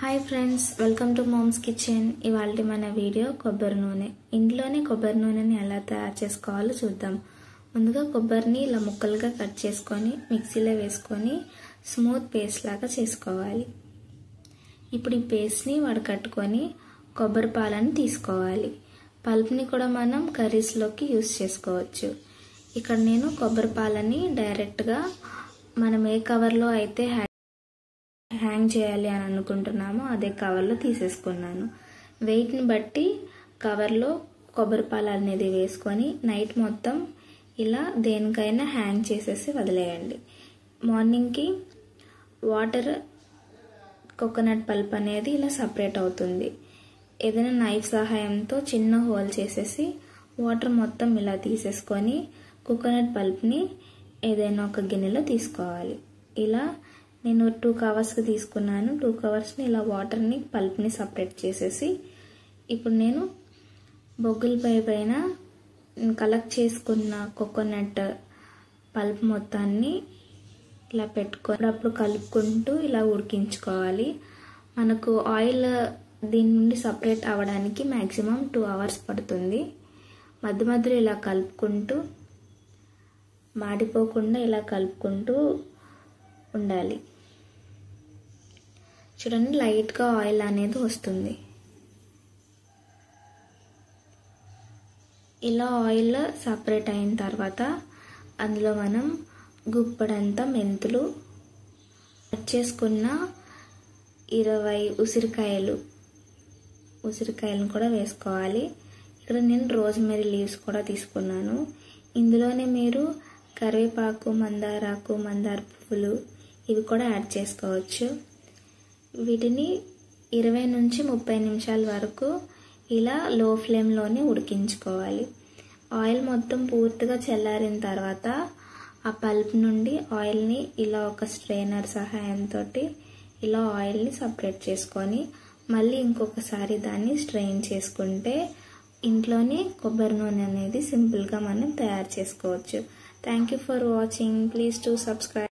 Hi friends, welcome to mom's kitchen. ఇవాళ మన video కొబ్బరి నూనె. ఇంట్లోనే కొబ్బరి నూనెని ఎలా తయారు చేసుకోవాలో చూద్దాం. ముందుగా కొబ్బరిని ఇలా ముక్కలుగా కట్ చేసుకొని మిక్సీలో వేసుకొని స్మూత్ పేస్ట్ లాగా చేసుకోవాలి. ఇప్పుడు ఈ పేస్ట్ని వడకట్టుకొని కొబ్బరి పాలని తీసుకోవాలి. పల్ప్ని కూడా మనం కర్రీస్లోకి యూస్ చేసుకోవచ్చు. ఇక్కడ నేను కొబ్బరి పాలని డైరెక్ట్గా మనం ఏ కవర్లో అయితే హ్యాంగ్ చేయాలి అని అనుకుంటున్నామో అదే కవర్లో తీసేసుకున్నాను. వెయిట్ని బట్టి కవర్లో కొబ్బరి పాలు అనేది వేసుకొని నైట్ మొత్తం ఇలా దేనికైనా హ్యాంగ్ చేసేసి వదిలేయండి. మార్నింగ్కి వాటర్ కోకోనట్ పల్ప్ అనేది ఇలా సపరేట్ అవుతుంది. ఏదైనా నైఫ్ సహాయంతో చిన్న హోల్ చేసేసి వాటర్ మొత్తం ఇలా తీసేసుకొని కోకోనట్ పల్ప్ని ఏదైనా ఒక గిన్నెలో తీసుకోవాలి. ఇలా నేను 2 కవర్స్కి తీసుకున్నాను. 2 కవర్స్ని ఇలా వాటర్ని పల్ప్ని సపరేట్ చేసేసి ఇప్పుడు నేను బొగ్గుల పైన కలెక్ట్ చేసుకున్న కోకోనట్ పల్ప్ మొత్తాన్ని ఇలా పెట్టుకొని అప్పుడు కలుపుకుంటూ ఇలా ఉడికించుకోవాలి. మనకు ఆయిల్ దీని నుండి సపరేట్ అవ్వడానికి మ్యాక్సిమం 2 అవర్స్ పడుతుంది. మధ్య మధ్యలో ఇలా కలుపుకుంటూ మాడిపోకుండా ఇలా కలుపుకుంటూ ఉండాలి. చూడండి, లైట్గా ఆయిల్ అనేది వస్తుంది. ఇలా ఆయిల్ సపరేట్ అయిన తర్వాత అందులో మనం గుప్పడంత మెంతులు, కట్ చేసుకున్న 20 ఉసిరికాయలను కూడా వేసుకోవాలి. ఇక్కడ నేను రోజ్మెరీ లీవ్స్ కూడా తీసుకున్నాను. ఇందులోనే మీరు కరివేపాకు, మందారాకు, మందార పువ్వులు ఇవి కూడా యాడ్ చేసుకోవచ్చు. వీటిని 20 నుంచి 30 నిమిషాల వరకు ఇలా లో ఫ్లేమ్లోనే ఉడికించుకోవాలి. ఆయిల్ మొత్తం పూర్తిగా చల్లారిన తర్వాత ఆ పల్ప్ నుండి ఆయిల్ని ఇలా ఒక స్ట్రెయినర్ సహాయంతో ఇలా ఆయిల్ని సపరేట్ చేసుకొని మళ్ళీ ఇంకొకసారి దాన్ని స్ట్రెయిన్ చేసుకుంటే ఇంట్లోనే కొబ్బరి నూనె అనేది సింపుల్గా మనం తయారు చేసుకోవచ్చు. Thank you for watching. Please to subscribe.